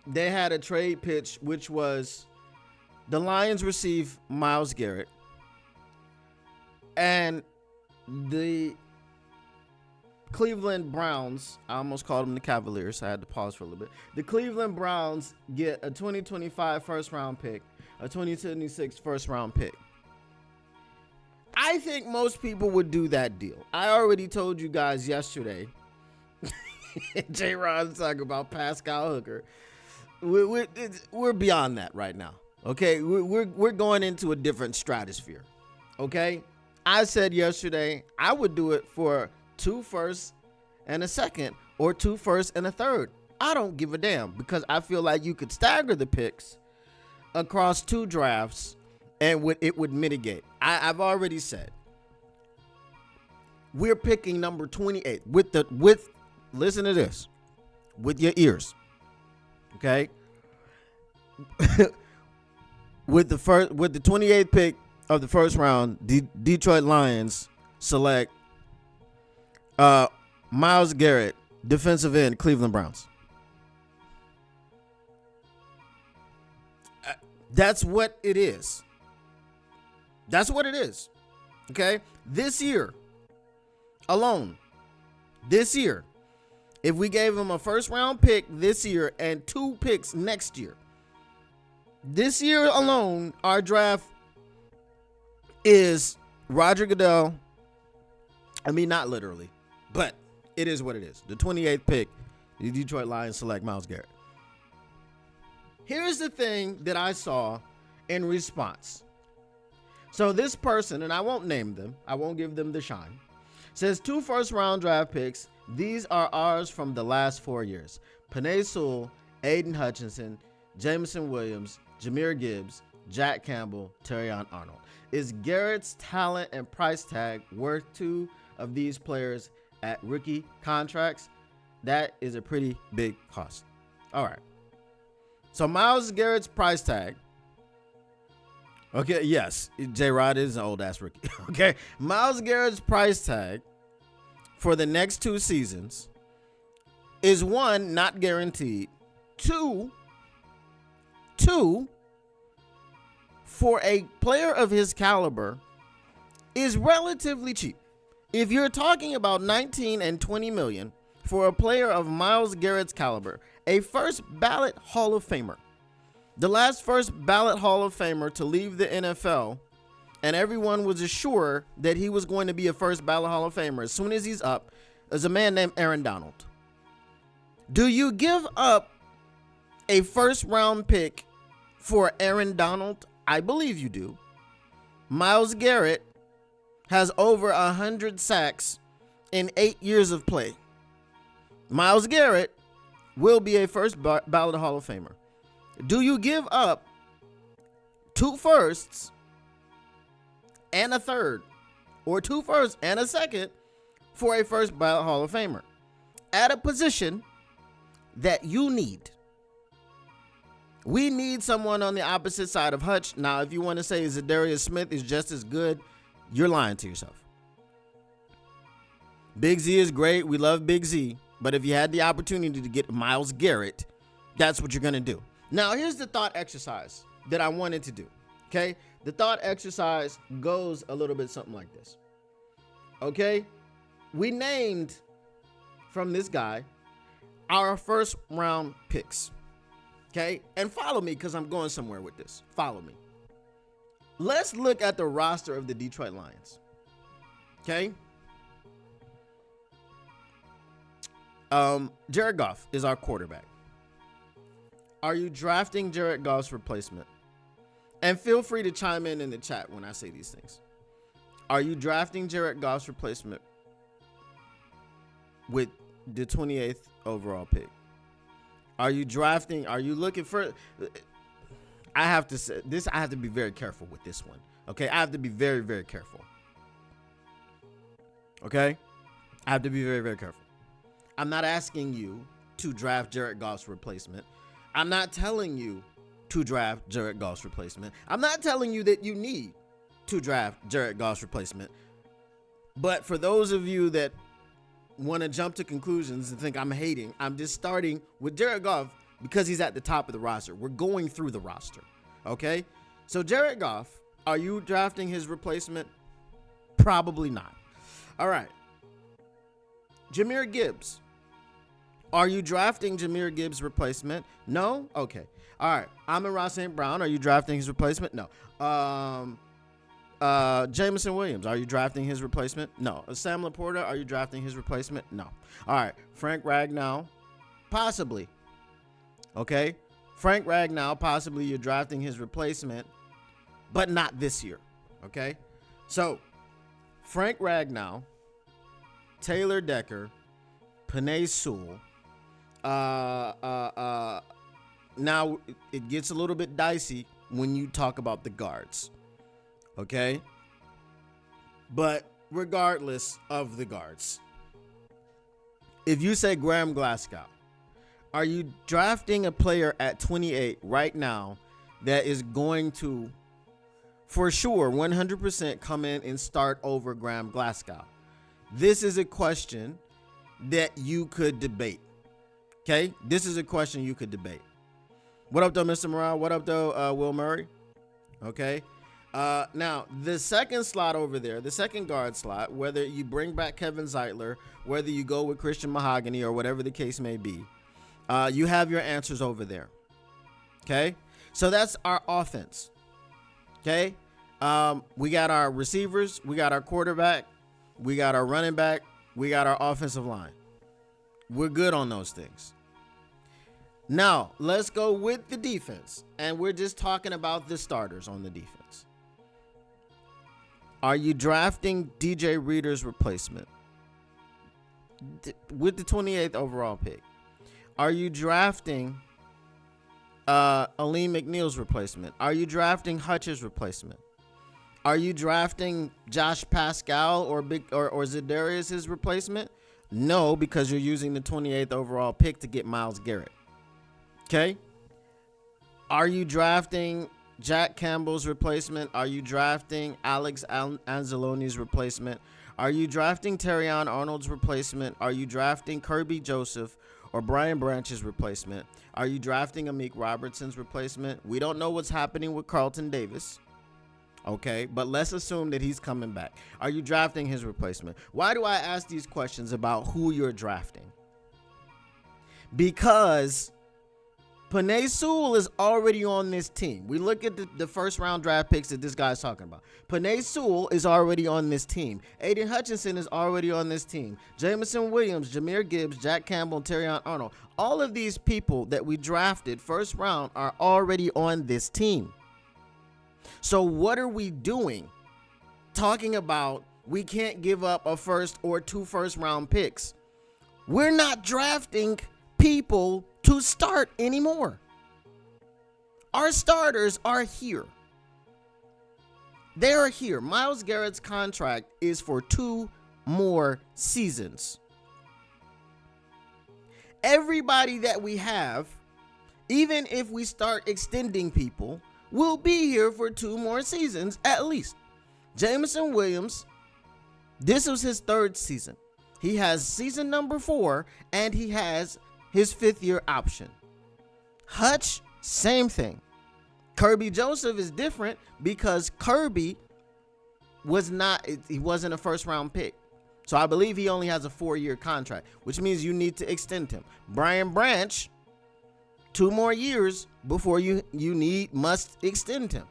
they had a trade pitch, which was the Lions receive Myles Garrett, and the Cleveland Browns, I almost called them the Cavaliers, so I had to pause for a little bit. The Cleveland Browns get a 2025 first-round pick, a 2026 first-round pick. I think most people would do that deal. I already told you guys yesterday. J-Rod's talking about Pascal Hooker. We're beyond that right now. Okay, we're going into a different stratosphere. Okay, I said yesterday I would do it for 2 firsts and a second, or 2 firsts and a third. I don't give a damn, because I feel like you could stagger the picks across 2 drafts and it would mitigate. I've already said we're picking number 28 with listen to this with your ears. Okay? with the 28th pick of the first round, Detroit Lions select Myles Garrett, defensive end, Cleveland Browns. That's what it is. That's what it is. Okay? This year alone, if we gave him a first round pick this year and 2 picks next year, this year alone, our draft is Roger Goodell. I mean, not literally, but it is what it is. The 28th pick, the Detroit Lions select Myles Garrett. Here's the thing that I saw in response. So this person, and I won't name them, I won't give them the shine, says 2 first-round draft picks. These are ours from the last 4 years. Penei Sewell, Aidan Hutchinson, Jameson Williams, Jahmyr Gibbs, Jack Campbell, Terrion Arnold. Is Garrett's talent and price tag worth 2 of these players at rookie contracts? That is a pretty big cost. All right. So Myles Garrett's price tag. Okay, yes, J-Rod is an old-ass rookie. Okay, Myles Garrett's price tag for the next 2 seasons is 1, not guaranteed. 2, for a player of his caliber, is relatively cheap. If you're talking about 19 and 20 million for a player of Myles Garrett's caliber, a first ballot Hall of Famer, the last first ballot Hall of Famer to leave the NFL, and everyone was assured that he was going to be a first ballot Hall of Famer as soon as he's up, is a man named Aaron Donald. Do you give up a first round pick for Aaron Donald? I believe you do. Myles Garrett has over 100 sacks in 8 years of play. Myles Garrett will be a first ballot Hall of Famer. Do you give up 2 firsts and a third, or 2 firsts and a second for a first ballot Hall of Famer at a position that you need? We need someone on the opposite side of Hutch. Now, if you want to say Zadarius Smith is just as good, you're lying to yourself. Big Z is great. We love Big Z. But if you had the opportunity to get Myles Garrett, that's what you're going to do. Now, here's the thought exercise that I wanted to do. Okay? The thought exercise goes a little bit something like this. Okay? We named from this guy our first round picks. Okay? And follow me, because I'm going somewhere with this. Follow me. Let's look at the roster of the Detroit Lions. Okay? Jared Goff is our quarterback. Are you drafting Jared Goff's replacement? And feel free to chime in the chat when I say these things. Are you drafting Jared Goff's replacement with the 28th overall pick? Are you looking for... I have to say this. I have to be very careful with this one. Okay, I have to be very, very careful. Okay, I have to be very, very careful. I'm not asking you to draft Jared Goff's replacement. I'm not telling you to draft Jared Goff's replacement. I'm not telling you that you need to draft Jared Goff's replacement. But for those of you that want to jump to conclusions and think I'm hating, I'm just starting with Jared Goff because he's at the top of the roster. We're going through the roster. Okay? So Jared Goff, are you drafting his replacement? Probably not. All right. Jahmyr Gibbs. Are you drafting Jahmyr Gibbs' replacement? No? Okay. All right. Amon-Ra St. Brown. Are you drafting his replacement? No. Jameson Williams. Are you drafting his replacement? No. Sam LaPorta. Are you drafting his replacement? No. All right. Frank Ragnow. Possibly. Okay. Frank Ragnow. Possibly you're drafting his replacement, but not this year. Okay. So Frank Ragnow, Taylor Decker, Penei Sewell. Now it gets a little bit dicey when you talk about the guards. Okay? But regardless of the guards, if you say Graham Glasgow, are you drafting a player at 28 right now that is going to, for sure, 100% come in and start over Graham Glasgow? This is a question that you could debate. Okay? This is a question you could debate. What up, though, Mr. Morale? What up, though, Will Murray? Okay? Now, the second slot over there, the second guard slot, whether you bring back Kevin Zeitler, whether you go with Christian Mahogany or whatever the case may be, you have your answers over there. Okay? So that's our offense. Okay? We got our receivers. We got our quarterback. We got our running back. We got our offensive line. We're good on those things. Now, let's go with the defense. And we're just talking about the starters on the defense. Are you drafting DJ Reader's replacement with the 28th overall pick? Are you drafting Aleem McNeil's replacement? Are you drafting Hutch's replacement? Are you drafting Josh Pascal or Za'Darius's replacement? No, because you're using the 28th overall pick to get Myles Garrett. Okay? Are you drafting Jack Campbell's replacement? Are you drafting Alex Anzalone's replacement? Are you drafting Terrion Arnold's replacement? Are you drafting Kirby Joseph or Brian Branch's replacement? Are you drafting Amik Robertson's replacement? We don't know what's happening with Carlton Davis. Okay, but let's assume that he's coming back. Are you drafting his replacement? Why do I ask these questions about who you're drafting? Because Penei Sewell is already on this team. We look at the first round draft picks that this guy's talking about. Penei Sewell is already on this team. Aidan Hutchinson is already on this team. Jameson Williams, Jahmyr Gibbs, Jack Campbell, and Terrion Arnold. All of these people that we drafted first round are already on this team. So what are we doing? Talking about we can't give up a first or two first round picks. We're not drafting people to start anymore. Our starters are here. They are here. Myles Garrett's contract is for 2 more seasons. Everybody that we have, even if we start extending people, will be here for 2 more seasons at least. Jameson Williams, this was his 3rd season. He has season number 4, and he has his 5th year option. Hutch, same thing. Kirby Joseph is different because Kirby he wasn't a first round pick. So I believe he only has a 4-year contract, which means you need to extend him. Brian Branch, 2 more years before you must extend him,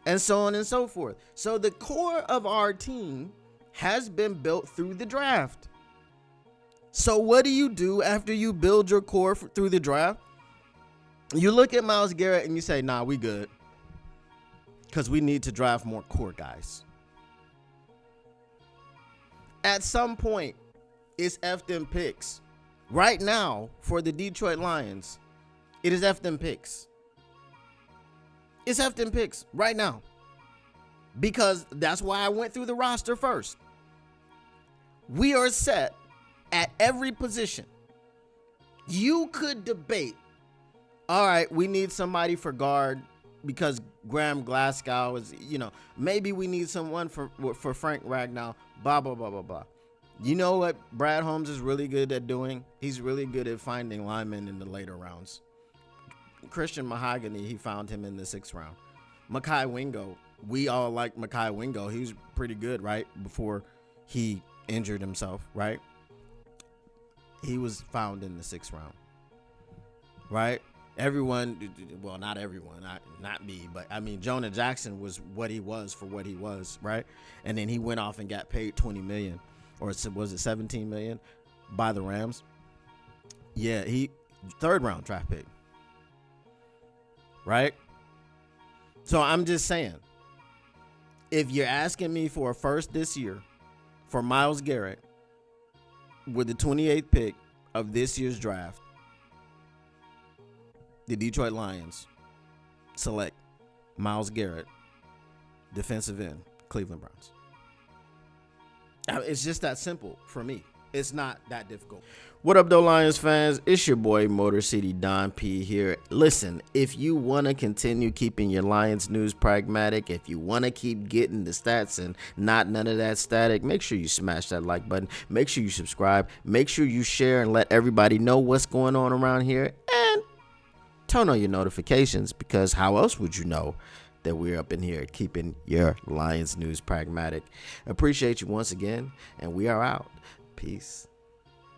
and so on and so forth. So the core of our team has been built through the draft. So what do you do after you build your core through the draft? You look at Myles Garrett and you say, nah, we good, because we need to draft more core guys. At some point, it's F them picks. Right now, for the Detroit Lions, it is F them picks. It's F them picks right now. Because that's why I went through the roster first. We are set at every position. You could debate, all right, we need somebody for guard because Graham Glasgow is, maybe we need someone for Frank Ragnow, blah, blah, blah, blah, blah. You know what Brad Holmes is really good at doing? He's really good at finding linemen in the later rounds. Christian Mahogany, he found him in the 6th round. Mekhi Wingo, we all like Mekhi Wingo. He was pretty good, right? Before he injured himself, right? He was found in the 6th round, right? Everyone, well, not everyone, not me, but I mean, Jonah Jackson was what he was for what he was, right? And then he went off and got paid $20 million, or was it $17 million by the Rams? Yeah, he 3rd round draft pick, right? So I'm just saying, if you're asking me for a first this year for Myles Garrett with the 28th pick of this year's draft, the Detroit Lions select Myles Garrett, defensive end, Cleveland Browns. It's just that simple for me. It's not that difficult. What up, though, Lions fans? It's your boy, Motor City Don P here. Listen, if you want to continue keeping your Lions news pragmatic, if you want to keep getting the stats and not none of that static, make sure you smash that like button. Make sure you subscribe. Make sure you share and let everybody know what's going on around here. And turn on your notifications, because how else would you know that we're up in here keeping your Lions news pragmatic? Appreciate you once again, and we are out. Peace.